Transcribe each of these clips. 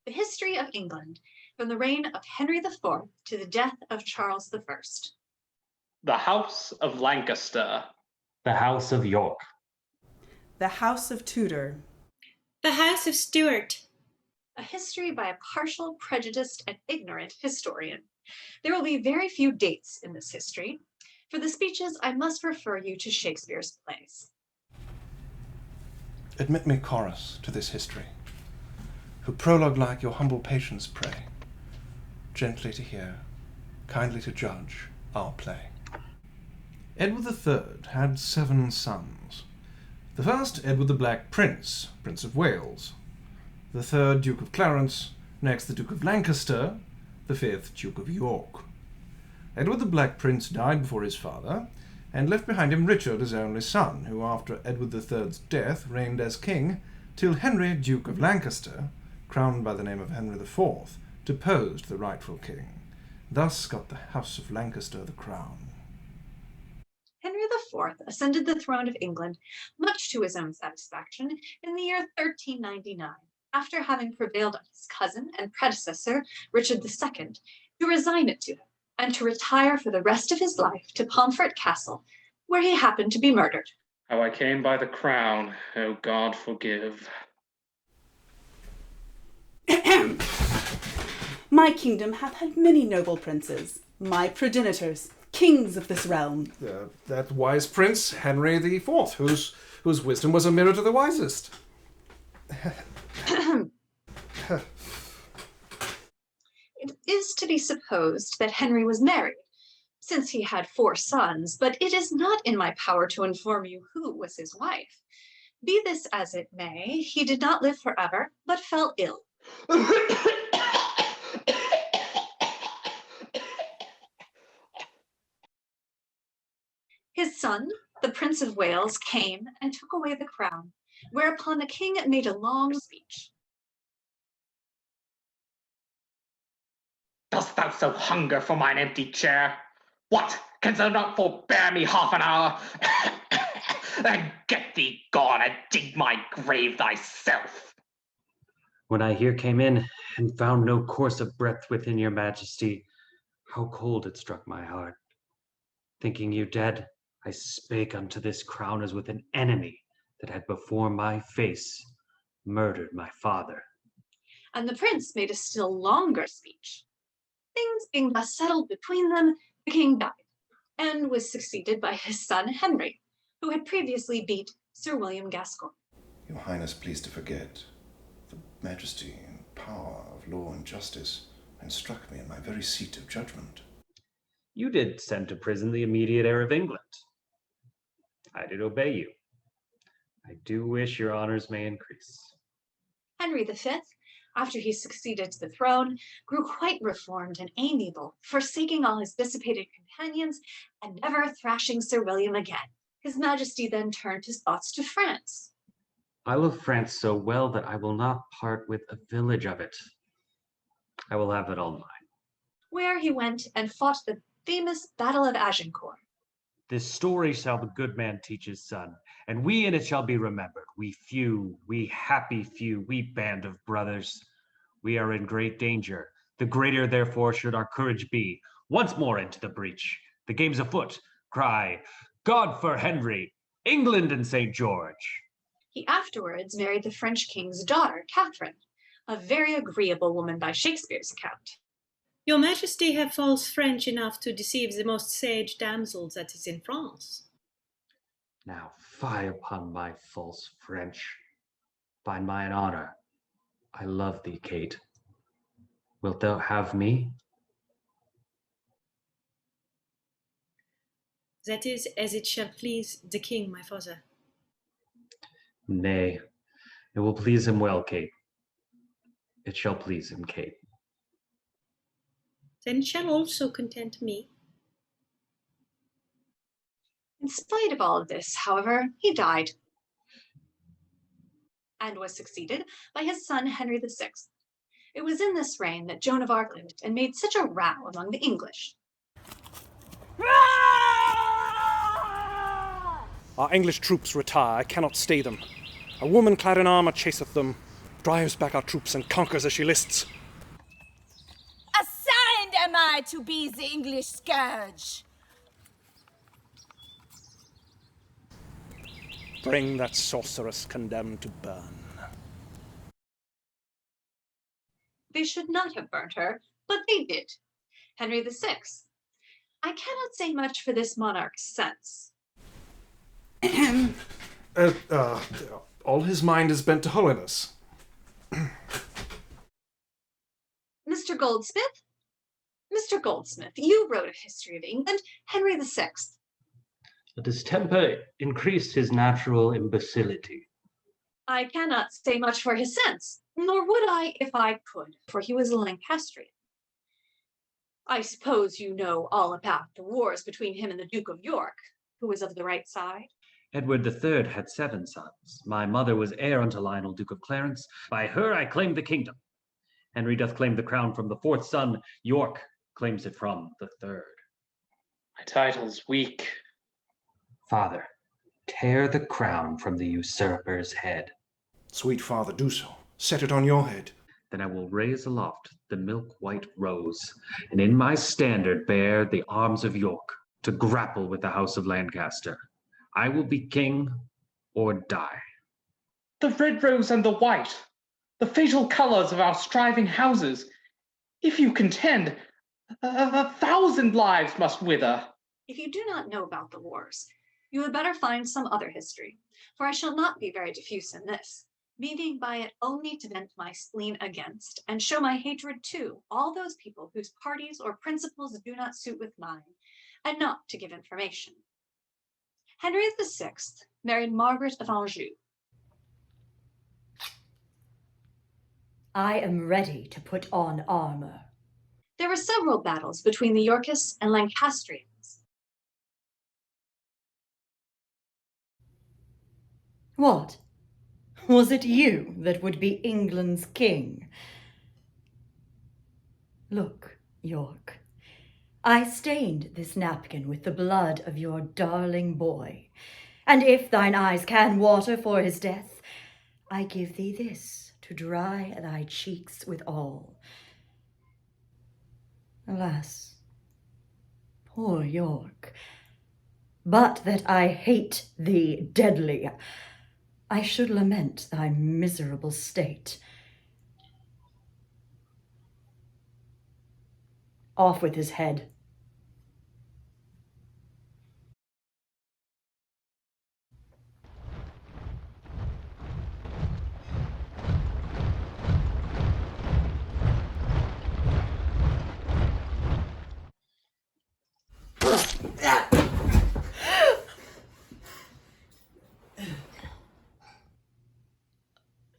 The History of England, from the reign of Henry IV to the death of Charles I. The House of Lancaster. The House of York. The House of Tudor. The House of Stuart. A history by a partial, prejudiced, and ignorant historian. There will be very few dates in this history. For the speeches, I must refer you to Shakespeare's plays. Admit me, chorus, to this history, who prologue like your humble patience pray, gently to hear, kindly to judge our play. Edward III had 7 sons. The first, Edward the Black Prince, Prince of Wales. The third, Duke of Clarence. Next, the Duke of Lancaster. The fifth, Duke of York. Edward the Black Prince died before his father, and left behind him Richard, his only son, who after Edward III's death reigned as king, till Henry, Duke of Lancaster, crowned by the name of Henry IV, deposed the rightful king. Thus got the House of Lancaster the crown. Henry IV ascended the throne of England, much to his own satisfaction, in the year 1399, after having prevailed on his cousin and predecessor, Richard II, to resign it to him, and to retire for the rest of his life to Pomfret Castle, where he happened to be murdered. How I came by the crown, O God forgive. My kingdom hath had many noble princes, my progenitors, kings of this realm. That wise prince, Henry IV, whose wisdom was a mirror to the wisest. It is to be supposed that Henry was married, since he had 4 sons, but it is not in my power to inform you who was his wife. Be this as it may, he did not live forever, but fell ill. His son, the Prince of Wales, came and took away the crown, whereupon the king made a long speech. Dost thou so hunger for mine empty chair? What, canst thou not forbear me half an hour? Then get thee gone and dig my grave thyself. When I here came in and found no course of breath within your majesty, how cold it struck my heart. Thinking you dead, I spake unto this crown as with an enemy that had before my face murdered my father. And the prince made a still longer speech. Things being thus settled between them, the king died, and was succeeded by his son Henry, who had previously beat Sir William Gascoigne. Your Highness, please to forget the majesty and power of law and justice, and struck me in my very seat of judgment. You did send to prison the immediate heir of England. I did obey you. I do wish your honors may increase. Henry V, after he succeeded to the throne, grew quite reformed and amiable, forsaking all his dissipated companions and never thrashing Sir William again. His Majesty then turned his thoughts to France. I love France so well that I will not part with a village of it. I will have it all mine. Where he went and fought the famous Battle of Agincourt. This story shall the good man teach his son, and we in it shall be remembered. We few, we happy few, we band of brothers. We are in great danger. The greater, therefore, should our courage be. Once more into the breach. The game's afoot. Cry, God for Henry, England and St. George. He afterwards married the French king's daughter, Katharine, a very agreeable woman by Shakespeare's account. Your Majesty have false French enough to deceive the most sage damsels that is in France. Now fie upon my false French. By mine honor, I love thee, Kate. Wilt thou have me? That is as it shall please the king, my father. Nay, it will please him well, Kate. It shall please him, Kate. Then it shall also content me. In spite of all of this, however, he died and was succeeded by his son Henry VI. It was in this reign that Joan of Arc lived and made such a row among the English. Our English troops retire, I cannot stay them. A woman clad in armour chaseth them. drives back our troops and conquers as she lists. Assigned am I to be the English scourge. Bring that sorceress condemned to burn. They should not have burnt her, but they did. Henry VI. I cannot say much for this monarch's sense. All his mind is bent to holiness. Mr. Goldsmith? Mr. Goldsmith, you wrote a history of England, Henry VI. But his temper increased his natural imbecility. I cannot say much for his sense, nor would I if I could, for he was a Lancastrian. I suppose you know all about the wars between him and the Duke of York, who was of the right side. Edward III had 7 sons. My mother was heir unto Lionel, Duke of Clarence. By her I claim the kingdom. Henry doth claim the crown from the 4th son. York claims it from the 3rd. My title's weak. Father, tear the crown from the usurper's head. Sweet father, do so. Set it on your head. Then I will raise aloft the milk-white rose, and in my standard bear the arms of York, to grapple with the house of Lancaster. I will be king or die. The red rose and the white, the fatal colours of our striving houses. If you contend, 1,000 lives must wither. If you do not know about the wars, you had better find some other history, for I shall not be very diffuse in this, meaning by it only to vent my spleen against, and show my hatred to, all those people whose parties or principles do not suit with mine, and not to give information. Henry VI married Margaret of Anjou. I am ready to put on armor. There were several battles between the Yorkists and Lancastrians. What? Was it you that would be England's king? Look, York, I stained this napkin with the blood of your darling boy, and if thine eyes can water for his death, I give thee this to dry thy cheeks withal. Alas, poor York, but that I hate thee deadly, I should lament thy miserable state. Off with his head.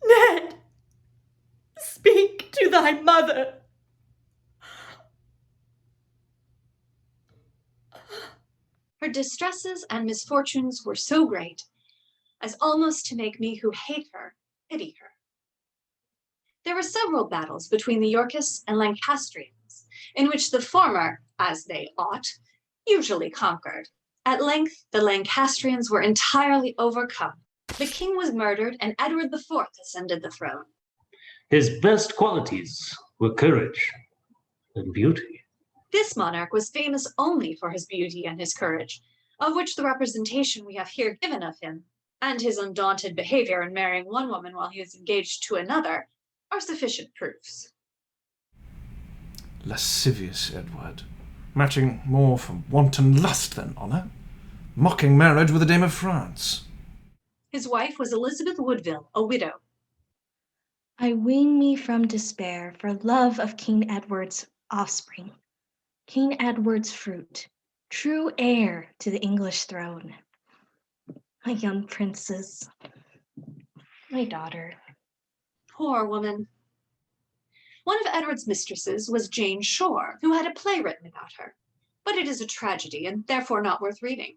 Ned, speak to thy mother. Her distresses and misfortunes were so great as almost to make me who hate her pity her. There were several battles between the Yorkists and Lancastrians, in which the former, as they ought, usually conquered. At length, the Lancastrians were entirely overcome. The king was murdered, and Edward IV ascended the throne. His best qualities were courage and beauty. This monarch was famous only for his beauty and his courage, of which the representation we have here given of him, and his undaunted behavior in marrying one woman while he was engaged to another, are sufficient proofs. Lascivious Edward, matching more for wanton lust than honour, mocking marriage with a dame of France. His wife was Elizabeth Woodville, a widow. I wean me from despair for love of King Edward's offspring, King Edward's fruit, true heir to the English throne. My young princess, my daughter. Poor woman. One of Edward's mistresses was Jane Shore, who had a play written about her, but it is a tragedy and therefore not worth reading.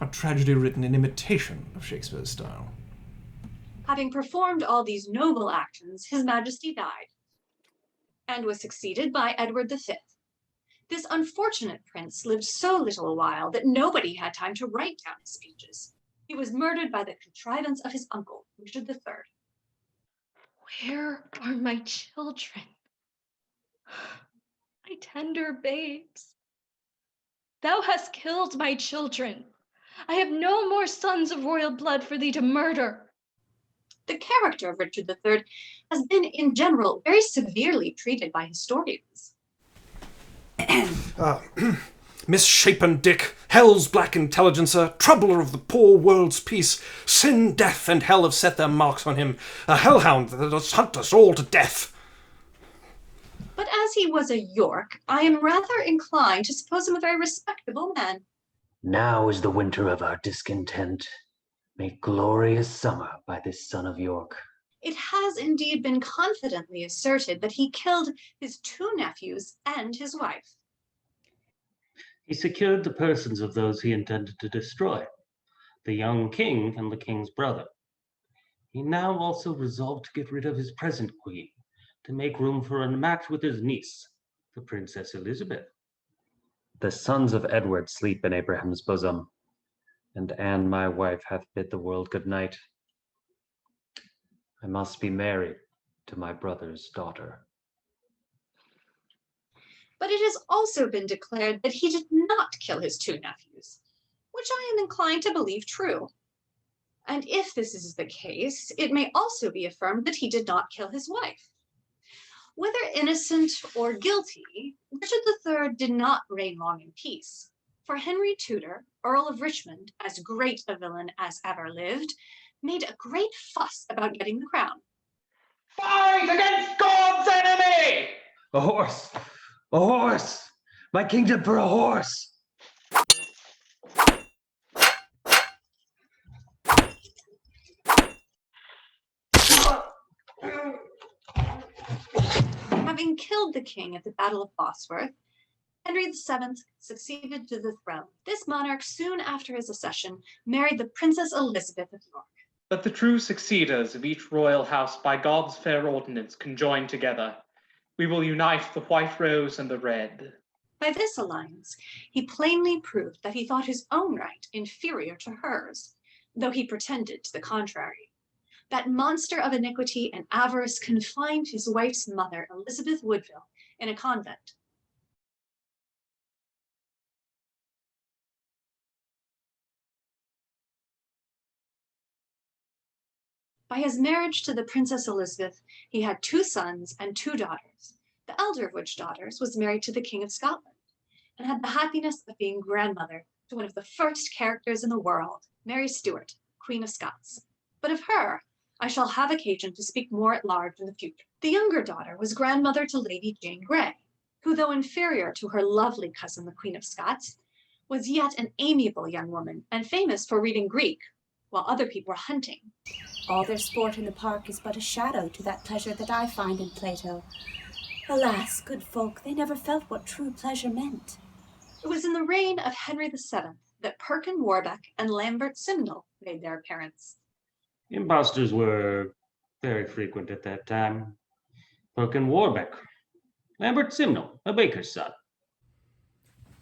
A tragedy written in imitation of Shakespeare's style. Having performed all these noble actions, His Majesty died, and was succeeded by Edward V. This unfortunate prince lived so little a while that nobody had time to write down his speeches. He was murdered by the contrivance of his uncle, Richard III. Where are my children? My tender babes. Thou hast killed my children. I have no more sons of royal blood for thee to murder. The character of Richard III has been, in general, very severely treated by historians. Misshapen Dick, hell's black intelligencer, troubler of the poor world's peace, sin, death, and hell have set their marks on him, a hellhound that does hunt us all to death. But as he was a York, I am rather inclined to suppose him a very respectable man. Now is the winter of our discontent, made glorious summer by this son of York. It has indeed been confidently asserted that he killed his 2 nephews and his wife. He secured the persons of those he intended to destroy, the young king and the king's brother. He now also resolved to get rid of his present queen, to make room for a match with his niece, the Princess Elizabeth. The sons of Edward sleep in Abraham's bosom, and Anne, my wife, hath bid the world good night. I must be married to my brother's daughter. But it has also been declared that he did not kill his 2 nephews, which I am inclined to believe true. And if this is the case, it may also be affirmed that he did not kill his wife. Whether innocent or guilty, Richard III did not reign long in peace, for Henry Tudor, Earl of Richmond, as great a villain as ever lived, made a great fuss about getting the crown. Fight against God's enemy! A horse! A horse! My kingdom for a horse! Having killed the king at the Battle of Bosworth, Henry VII succeeded to the throne. This monarch, soon after his accession, married the Princess Elizabeth of York. But the true succeeders of each royal house by God's fair ordinance conjoined together. We will unite the white rose and the red. By this alliance, he plainly proved that he thought his own right inferior to hers, though he pretended to the contrary. That monster of iniquity and avarice confined his wife's mother, Elizabeth Woodville, in a convent. By his marriage to the Princess Elizabeth, he had 2 sons and 2 daughters, the elder of which daughters was married to the King of Scotland, and had the happiness of being grandmother to one of the first characters in the world, Mary Stuart, Queen of Scots. But of her, I shall have occasion to speak more at large in the future. The younger daughter was grandmother to Lady Jane Grey, who, though inferior to her lovely cousin, the Queen of Scots, was yet an amiable young woman and famous for reading Greek, while other people were hunting. All their sport in the park is but a shadow to that pleasure that I find in Plato. Alas, good folk, they never felt what true pleasure meant. It was in the reign of Henry VII that Perkin Warbeck and Lambert Simnel made their appearance. Impostors were very frequent at that time. Perkin Warbeck, Lambert Simnel, a baker's son.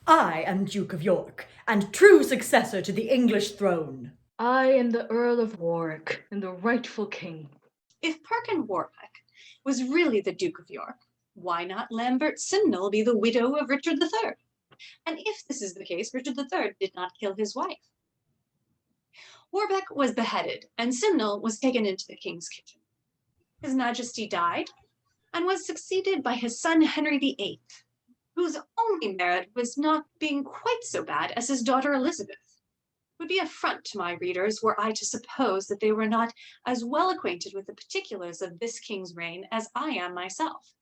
I am Duke of York, and true successor to the English throne. I am the Earl of Warwick, and the rightful king. If Perkin Warbeck was really the Duke of York, why not Lambert Simnel be the widow of Richard III? And if this is the case, Richard III did not kill his wife. Warbeck was beheaded, and Simnel was taken into the king's kitchen. His Majesty died, and was succeeded by his son Henry VIII, whose only merit was not being quite so bad as his daughter Elizabeth. It would be an affront to my readers were I to suppose that they were not as well acquainted with the particulars of this king's reign as I am myself.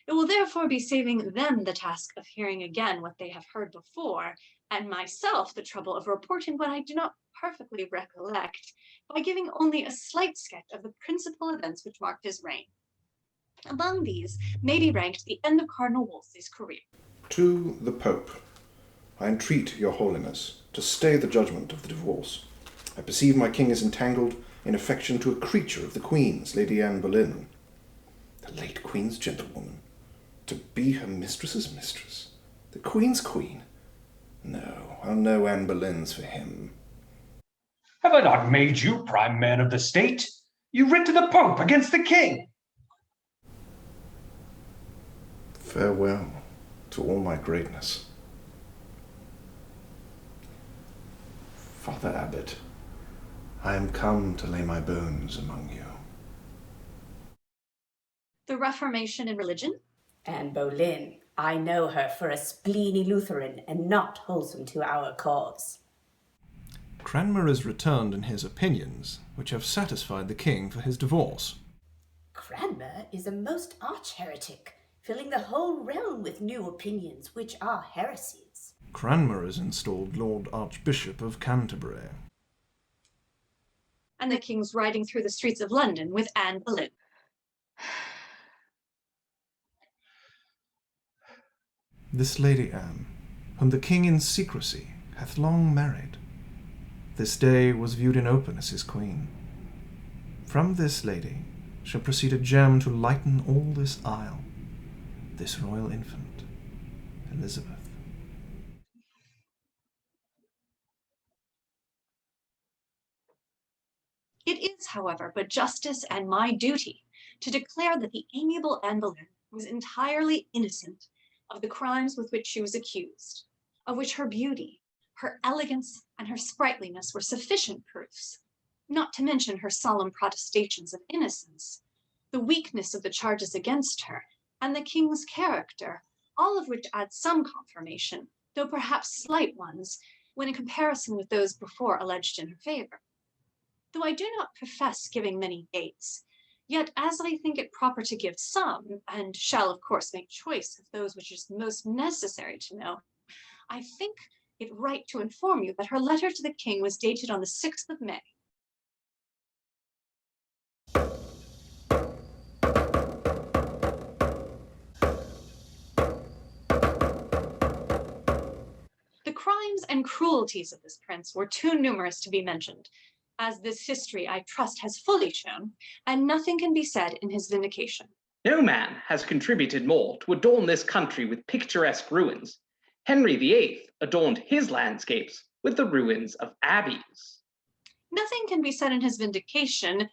It will therefore be saving them the task of hearing again what they have heard before, and myself the trouble of reporting what I do not perfectly recollect, by giving only a slight sketch of the principal events which marked his reign. Among these may be ranked the end of Cardinal Wolsey's career. To the Pope, I entreat your holiness to stay the judgment of the divorce. I perceive my king is entangled in affection to a creature of the Queen's, Lady Anne Boleyn, the late Queen's gentlewoman, to be her mistress's mistress, the Queen's queen. No, I'll know Anne Boleyn's for him. Have I not made you prime man of the state? You writ to the Pope against the king. Farewell to all my greatness. Father Abbot, I am come to lay my bones among you. The Reformation in religion? And Boleyn, I know her for a spleeny Lutheran and not wholesome to our cause. Cranmer is returned in his opinions, which have satisfied the king for his divorce. Cranmer is a most arch heretic, filling the whole realm with new opinions, which are heresies. Cranmer is installed Lord Archbishop of Canterbury. And the king's riding through the streets of London with Anne Boleyn. This Lady Anne, whom the king in secrecy hath long married, this day was viewed in open as his queen. From this lady shall proceed a gem to lighten all this isle, this royal infant, Elizabeth. It is, however, but justice and my duty to declare that the amiable Anne Boleyn was entirely innocent of the crimes with which she was accused, of which her beauty, her elegance, and her sprightliness were sufficient proofs, not to mention her solemn protestations of innocence, the weakness of the charges against her, and the king's character, all of which add some confirmation, though perhaps slight ones, when in comparison with those before alleged in her favor. Though I do not profess giving many dates, yet as I think it proper to give some, and shall of course make choice of those which is most necessary to know, I think it right to inform you that her letter to the king was dated on the 6th of May. The crimes and cruelties of this prince were too numerous to be mentioned, as this history, I trust, has fully shown, and nothing can be said in his vindication. No man has contributed more to adorn this country with picturesque ruins. Henry VIII adorned his landscapes with the ruins of abbeys. Nothing can be said in his vindication,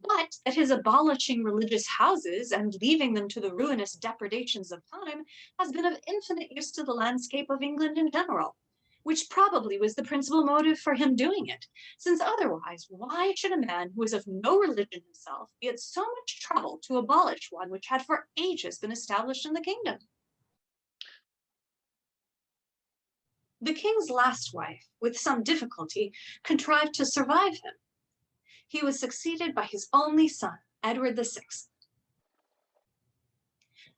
but that his abolishing religious houses and leaving them to the ruinous depredations of time has been of infinite use to the landscape of England in general, which probably was the principal motive for him doing it, since otherwise, why should a man who is of no religion himself be at so much trouble to abolish one which had for ages been established in the kingdom? The king's last wife, with some difficulty, contrived to survive him. He was succeeded by his only son, Edward VI.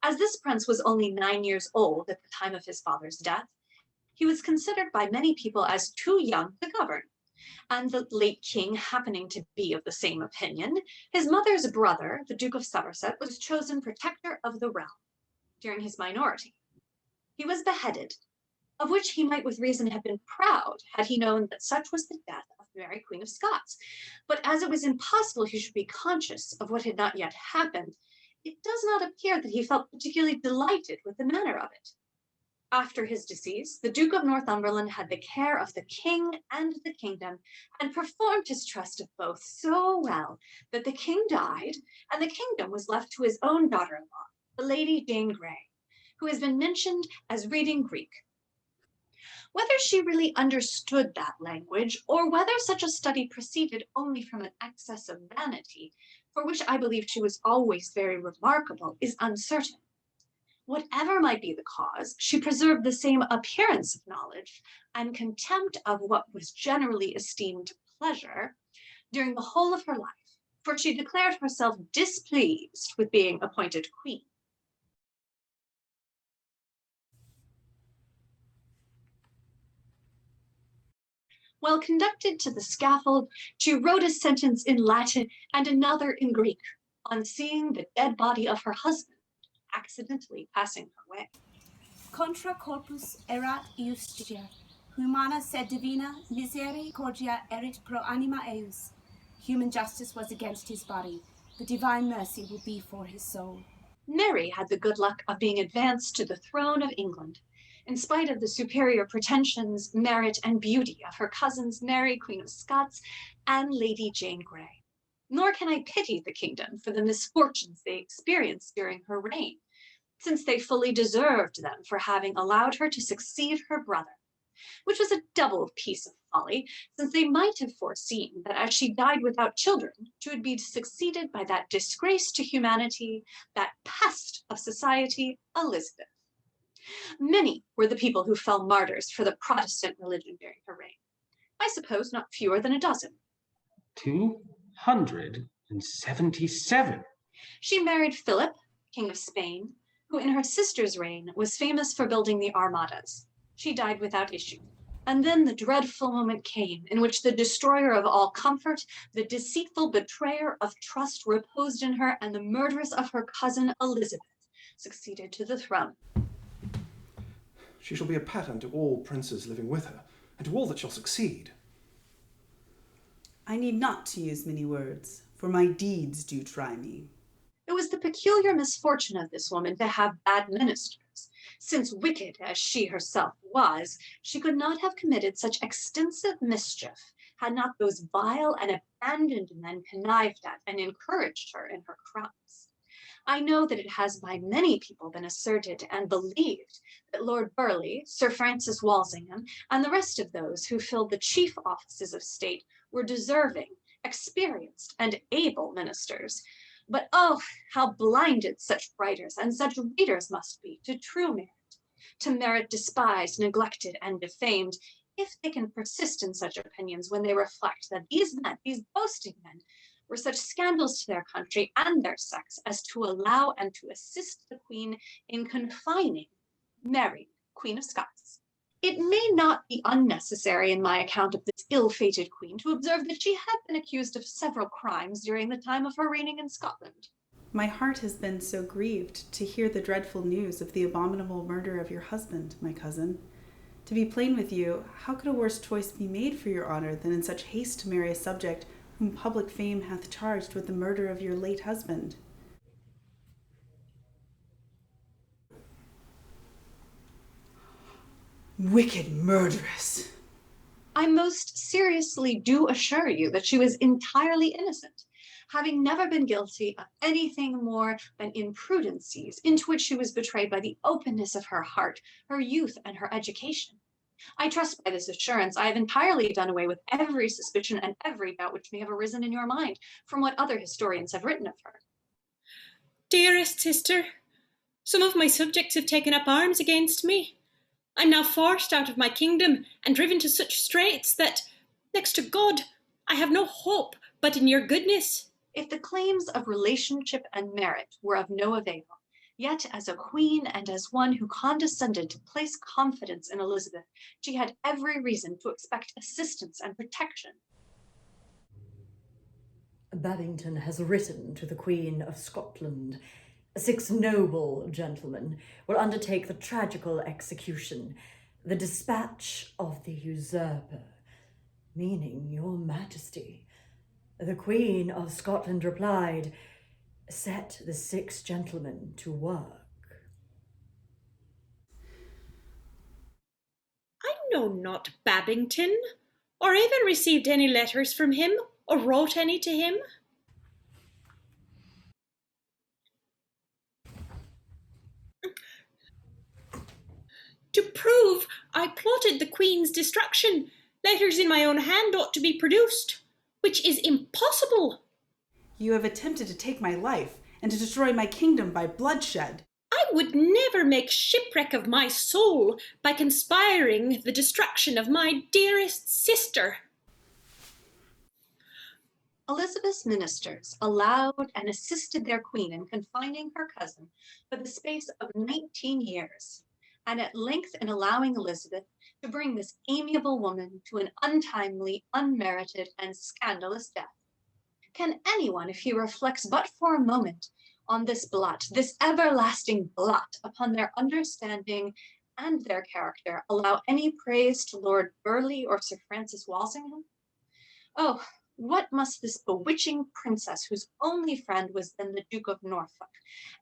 As this prince was only 9 years old at the time of his father's death, he was considered by many people as too young to govern, and the late king happening to be of the same opinion, his mother's brother, the Duke of Somerset, was chosen protector of the realm during his minority. He was beheaded, of which he might with reason have been proud had he known that such was the death of Mary, Queen of Scots. But as it was impossible he should be conscious of what had not yet happened, it does not appear that he felt particularly delighted with the manner of it. After his decease, the Duke of Northumberland had the care of the king and the kingdom, and performed his trust of both so well that the king died, and the kingdom was left to his own daughter-in-law, the Lady Jane Grey, who has been mentioned as reading Greek. Whether she really understood that language, or whether such a study proceeded only from an excess of vanity, for which I believe she was always very remarkable, is uncertain. Whatever might be the cause, she preserved the same appearance of knowledge and contempt of what was generally esteemed pleasure during the whole of her life, for she declared herself displeased with being appointed queen. While conducted to the scaffold, she wrote a sentence in Latin and another in Greek on seeing the dead body of her husband accidentally passing her way. Contra corpus erat iustia, humana sed divina misericordia erit pro anima eius. Human justice was against his body, but divine mercy will be for his soul. Mary had the good luck of being advanced to the throne of England, in spite of the superior pretensions, merit, and beauty of her cousins Mary, Queen of Scots, and Lady Jane Grey. Nor can I pity the kingdom for the misfortunes they experienced during her reign, since they fully deserved them for having allowed her to succeed her brother, which was a double piece of folly, since they might have foreseen that as she died without children, she would be succeeded by that disgrace to humanity, that pest of society, Elizabeth. Many were the people who fell martyrs for the Protestant religion during her reign. I suppose not fewer than a dozen. 277. She married Philip, King of Spain, who in her sister's reign was famous for building the armadas. She died without issue. And then the dreadful moment came in which the destroyer of all comfort, the deceitful betrayer of trust reposed in her, and the murderess of her cousin Elizabeth succeeded to the throne. She shall be a pattern to all princes living with her, and to all that shall succeed. I need not to use many words, for my deeds do try me. It was the peculiar misfortune of this woman to have bad ministers, since wicked as she herself was, she could not have committed such extensive mischief had not those vile and abandoned men connived at and encouraged her in her crimes. I know that it has by many people been asserted and believed that Lord Burleigh, Sir Francis Walsingham, and the rest of those who filled the chief offices of state were deserving, experienced, and able ministers. But oh, how blinded such writers and such readers must be to true merit despised, neglected, and defamed, if they can persist in such opinions when they reflect that these men, these boasting men, were such scandals to their country and their sex as to allow and to assist the Queen in confining Mary, Queen of Scots. It may not be unnecessary in my account of this ill-fated queen to observe that she had been accused of several crimes during the time of her reigning in Scotland. My heart has been so grieved to hear the dreadful news of the abominable murder of your husband, my cousin. To be plain with you, how could a worse choice be made for your honor than in such haste to marry a subject whom public fame hath charged with the murder of your late husband? Wicked murderess! I most seriously do assure you that she was entirely innocent, having never been guilty of anything more than imprudencies into which she was betrayed by the openness of her heart, her youth, and her education. I trust by this assurance I have entirely done away with every suspicion and every doubt which may have arisen in your mind from what other historians have written of her. Dearest sister, some of my subjects have taken up arms against me. I'm now forced out of my kingdom and driven to such straits that, next to God, I have no hope but in your goodness. If the claims of relationship and merit were of no avail, yet as a queen and as one who condescended to place confidence in Elizabeth, she had every reason to expect assistance and protection. Babington has written to the Queen of Scotland. 6 noble gentlemen will undertake the tragical execution, the dispatch of the usurper, meaning your majesty. The Queen of Scotland replied, set the 6 gentlemen to work. I know not Babington, or even received any letters from him, or wrote any to him. To prove I plotted the Queen's destruction, letters in my own hand ought to be produced, which is impossible. You have attempted to take my life and to destroy my kingdom by bloodshed. I would never make shipwreck of my soul by conspiring the destruction of my dearest sister. Elizabeth's ministers allowed and assisted their queen in confining her cousin for the space of 19 years, and at length in allowing Elizabeth to bring this amiable woman to an untimely, unmerited, and scandalous death. Can anyone, if he reflects but for a moment on this blot, this everlasting blot upon their understanding and their character, allow any praise to Lord Burleigh or Sir Francis Walsingham? Oh, what must this bewitching princess, whose only friend was then the Duke of Norfolk,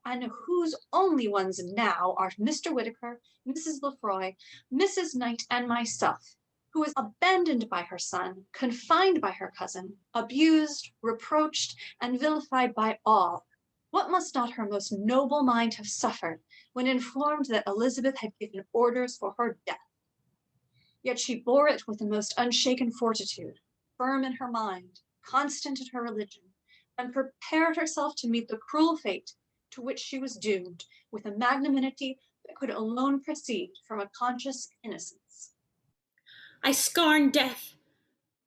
and whose only ones now are Mr. Whitaker, Mrs. Lefroy, Mrs. Knight, and myself, who was abandoned by her son, confined by her cousin, abused, reproached, and vilified by all. What must not her most noble mind have suffered when informed that Elizabeth had given orders for her death? Yet she bore it with the most unshaken fortitude, firm in her mind, constant in her religion, and prepared herself to meet the cruel fate to which she was doomed with a magnanimity that could alone proceed from a conscious innocence. I scorn death.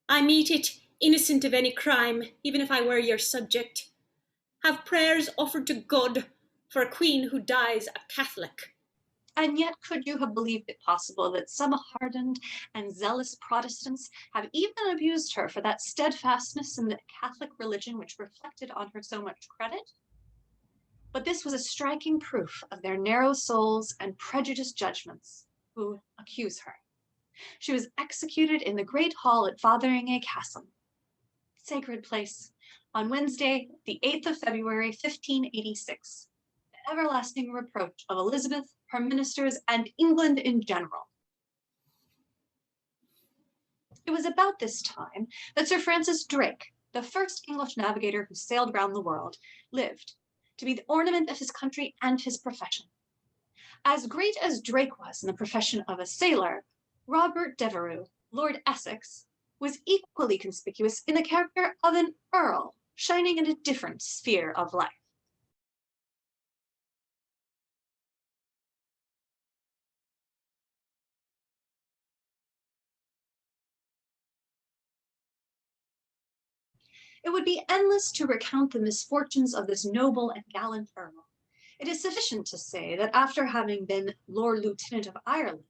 I meet it innocent of any crime, even if I were your subject. Have prayers offered to God for a queen who dies a Catholic. And yet could you have believed it possible that some hardened and zealous Protestants have even abused her for that steadfastness in the Catholic religion which reflected on her so much credit? But this was a striking proof of their narrow souls and prejudiced judgments who accuse her. She was executed in the great hall at Fotheringay Castle, sacred place, on Wednesday, the 8th of February, 1586, the everlasting reproach of Elizabeth, her ministers, and England in general. It was about this time that Sir Francis Drake, the first English navigator who sailed round the world, lived, to be the ornament of his country and his profession. As great as Drake was in the profession of a sailor, Robert Devereux, Lord Essex, was equally conspicuous in the character of an earl, shining in a different sphere of life. It would be endless to recount the misfortunes of this noble and gallant earl. It is sufficient to say that after having been Lord Lieutenant of Ireland,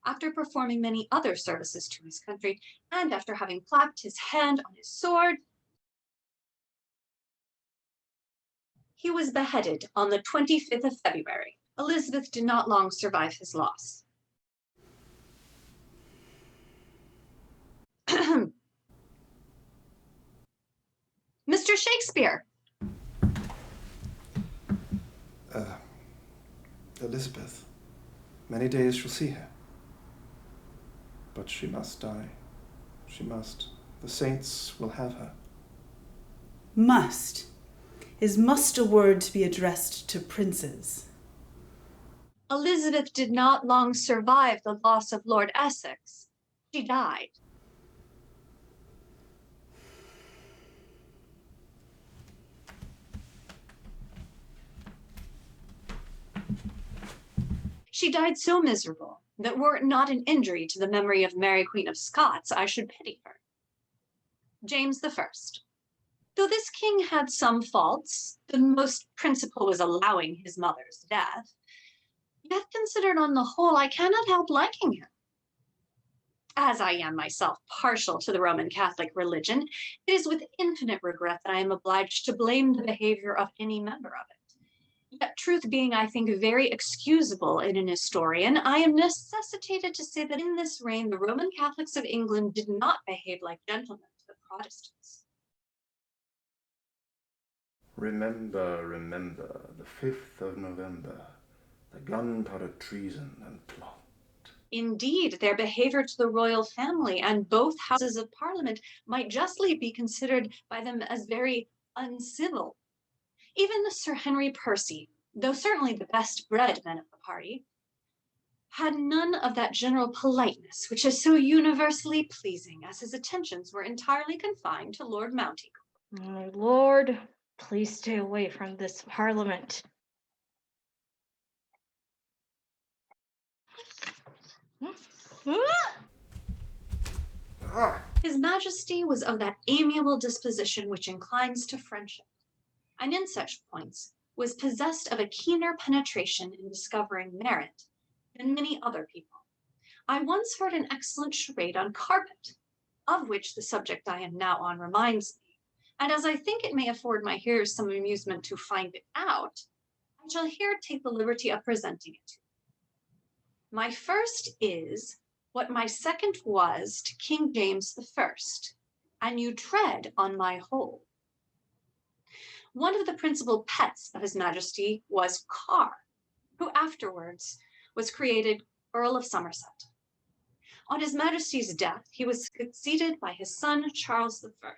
after performing many other services to his country, and after having clapped his hand on his sword, he was beheaded on the 25th of February. Elizabeth did not long survive his loss. Mr. Shakespeare! Elizabeth, many days shall see her. But she must die. She must. The saints will have her. Must. Is must a word to be addressed to princes? Elizabeth did not long survive the loss of Lord Essex. She died. She died so miserable that were it not an injury to the memory of Mary Queen of Scots, I should pity her. James I. Though this king had some faults, the most principal was allowing his mother's death, yet considered on the whole, I cannot help liking him. As I am myself partial to the Roman Catholic religion, it is with infinite regret that I am obliged to blame the behavior of any member of it. Yet truth being, I think, very excusable in an historian, I am necessitated to say that in this reign, the Roman Catholics of England did not behave like gentlemen to the Protestants. Remember, remember, the 5th of November, the gunpowder treason and plot. Indeed, their behavior to the royal family and both houses of Parliament might justly be considered by them as very uncivil. Even Sir Henry Percy, though certainly the best bred man of the party, had none of that general politeness which is so universally pleasing, as his attentions were entirely confined to Lord Mounteagle. My lord, please stay away from this Parliament. His Majesty was of that amiable disposition which inclines to friendship, and in such points was possessed of a keener penetration in discovering merit than many other people. I once heard an excellent charade on carpet, of which the subject I am now on reminds me, and as I think it may afford my hearers some amusement to find it out, I shall here take the liberty of presenting it to you. My first is what my second was to King James I, and you tread on my whole. One of the principal pets of His Majesty was Carr, who afterwards was created Earl of Somerset. On His Majesty's death, he was succeeded by his son, Charles I.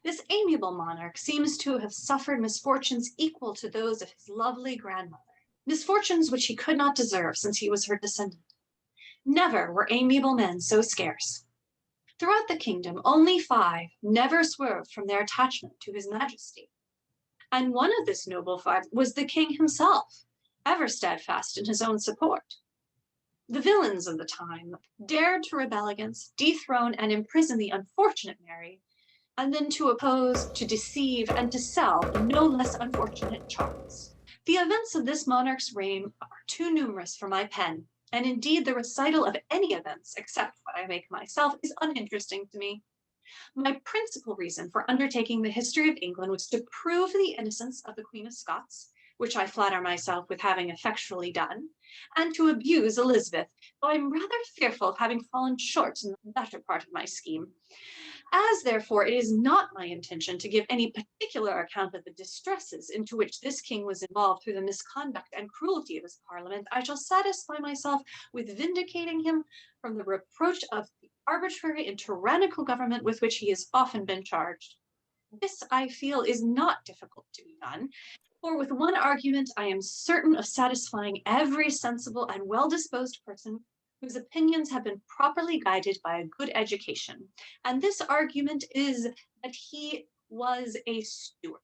This amiable monarch seems to have suffered misfortunes equal to those of his lovely grandmother, misfortunes which he could not deserve since he was her descendant. Never were amiable men so scarce. Throughout the kingdom, only 5 never swerved from their attachment to his majesty. And one of this noble 5 was the king himself, ever steadfast in his own support. The villains of the time dared to rebel against, dethrone, and imprison the unfortunate Mary, and then to oppose, to deceive, and to sell the no less unfortunate Charles. The events of this monarch's reign are too numerous for my pen, and indeed the recital of any events, except what I make myself, is uninteresting to me. My principal reason for undertaking the history of England was to prove the innocence of the Queen of Scots, which I flatter myself with having effectually done, and to abuse Elizabeth, though I'm rather fearful of having fallen short in the latter part of my scheme. As, therefore, it is not my intention to give any particular account of the distresses into which this king was involved through the misconduct and cruelty of his parliament, I shall satisfy myself with vindicating him from the reproach of the arbitrary and tyrannical government with which he has often been charged. This, I feel, is not difficult to be done, for with one argument I am certain of satisfying every sensible and well-disposed person whose opinions have been properly guided by a good education. And this argument is that he was a steward.